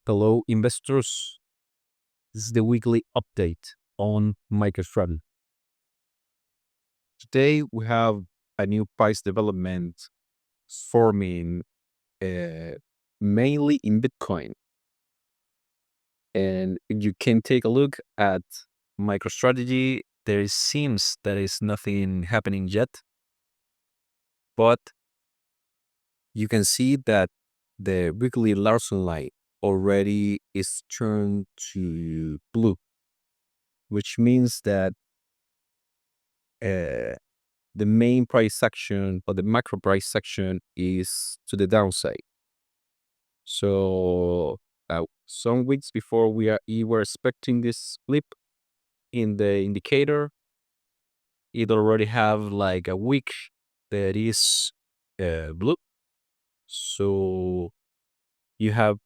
Hello, investors. This is the weekly update on MicroStrategy. Today, we have a new price development forming mainly in Bitcoin. And you can take a look at MicroStrategy. There seems there is nothing happening yet, but you can see that the weekly Larson Line already is turned to blue, which means that uh, the main price section or the macro price section is to the downside. So some weeks before we were expecting this flip in the indicator, it already have like a week that is blue. So you have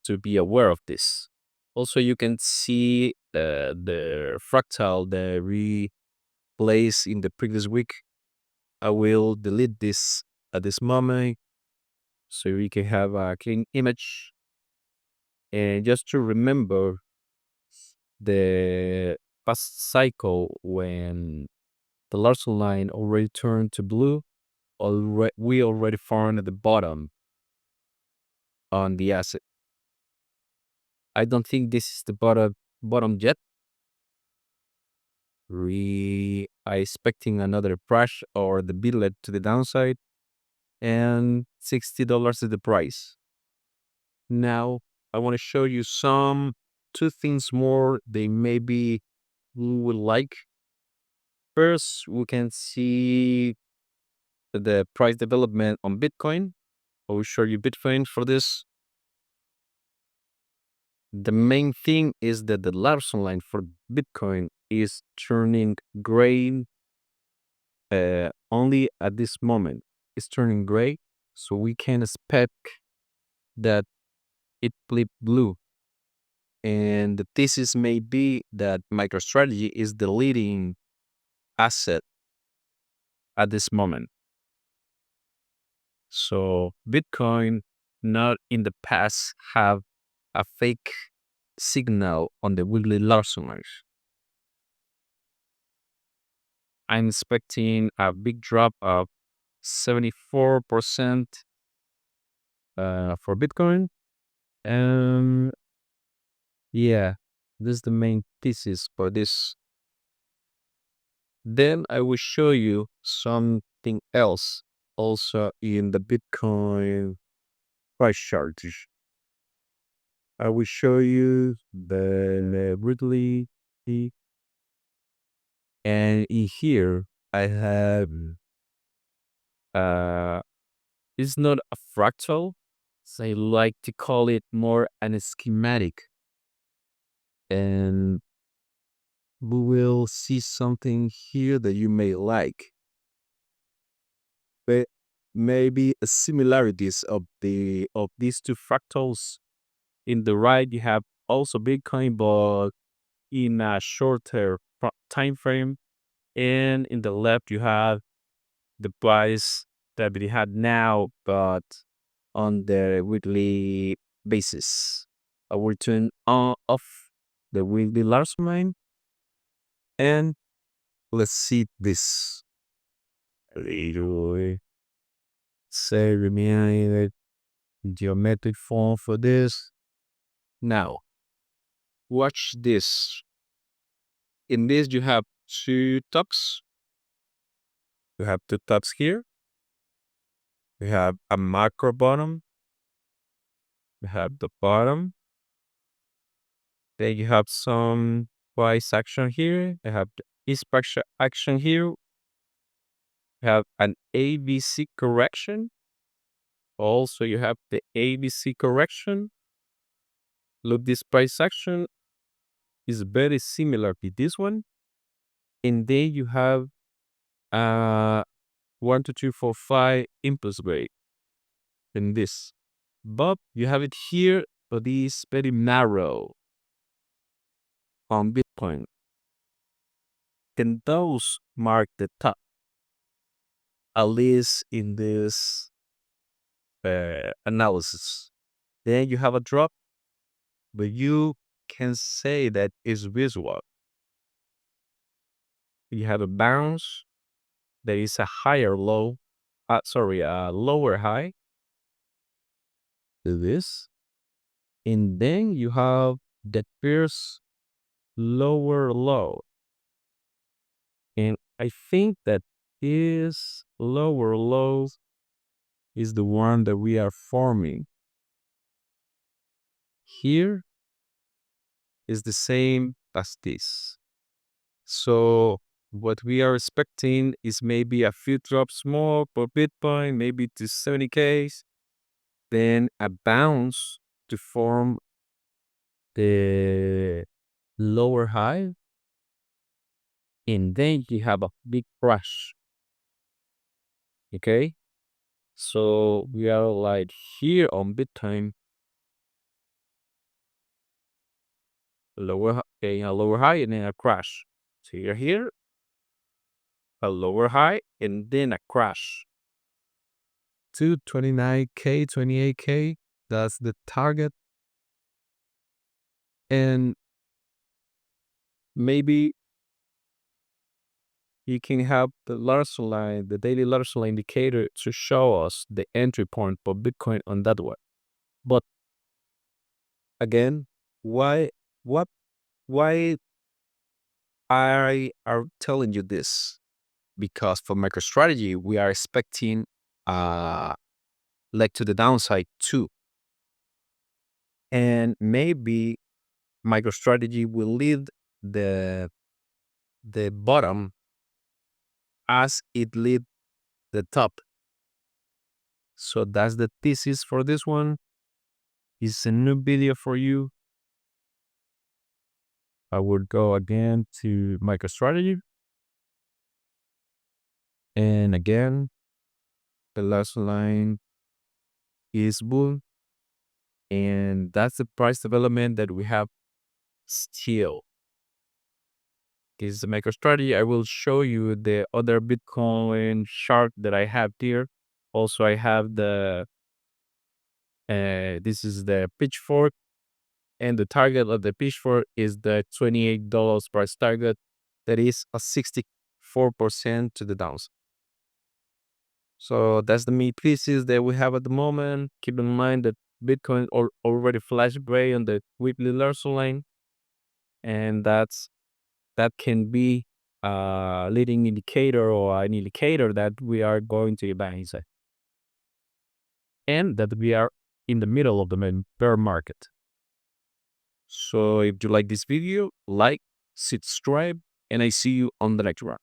to be aware of this. Also, you can see the fractal that we placed in the previous week. I will delete this at this moment so we can have a clean image. And just to remember the past cycle when the Larson line already turned to blue, we already found at the bottom on the asset. I don't think this is the bottom yet. We are expecting another crash or the billet to the downside, and $60 is the price. Now, I want to show you two things more they maybe would like. First, we can see the price development on Bitcoin. I will show you Bitcoin for this. The main thing is that the Larson line for Bitcoin is turning gray only at this moment. It's turning gray, so we can expect that it flip blue. And the thesis may be that MicroStrategy is the leading asset at this moment. So Bitcoin, not in the past, have a fake signal on the weekly Larson lines. I'm expecting a big drop of 74% for Bitcoin. Yeah, this is the main thesis for this. Then I will show you something else also in the Bitcoin price chart. I will show you the weekly, and in here I have it's not a fractal, so I like to call it more an schematic. And we will see something here that you may like. But maybe similarities of these two fractals. In the right, you have also Bitcoin, but in a shorter time frame. And in the left, you have the price that we had now, but on the weekly basis. I will turn off the weekly Larson line, and let's see this. Say remain geometric form for this. Now, watch this. In this, you have two tops. You have two tops here. We have a macro bottom. We have the bottom. Then you have some price action here. You have the inspection action here. You have an ABC correction. Also, you have the ABC correction. Look, this price action is very similar to this one. And then you have 1, 2, 3, 4, 5 impulse break in this. But you have it here, but it's very narrow on Bitcoin. And those mark the top, at least in this analysis. Then you have a drop, but you can say that is visual. You have a bounce that is a higher low, a lower high to this. And then you have the first lower low. And I think that this lower low is the one that we are forming. Here is the same as this. So what we are expecting is maybe a few drops more per Bitcoin, maybe to 70K, then a bounce to form the lower high, and then you have a big crash. Okay, so we are like here on Bitcoin, a lower high and then a crash. So you're here, a lower high and then a crash. 229K, 28K, that's the target. And maybe you can have the Larson line, the daily Larson line indicator to show us the entry point for Bitcoin on that one. But again, why I are telling you this? Because for MicroStrategy, we are expecting leg to the downside too. And maybe MicroStrategy will lead the bottom as it lead the top. So that's the thesis for this one. It's a new video for you. I would go again to MicroStrategy. And again, the last line is bull. And that's the price development that we have still. This is the MicroStrategy. I will show you the other Bitcoin chart that I have here. Also, I have this is the pitchfork, and the target of the pitchfork is the $28 price target. That is a 64% to the downside. So that's the main thesis that we have at the moment. Keep in mind that Bitcoin already flashed gray on the weekly Larson line, and that can be a leading indicator or an indicator that we are going to buy inside, and that we are in the middle of the bear market. So if you like this video, like, subscribe, and I see you on the next one.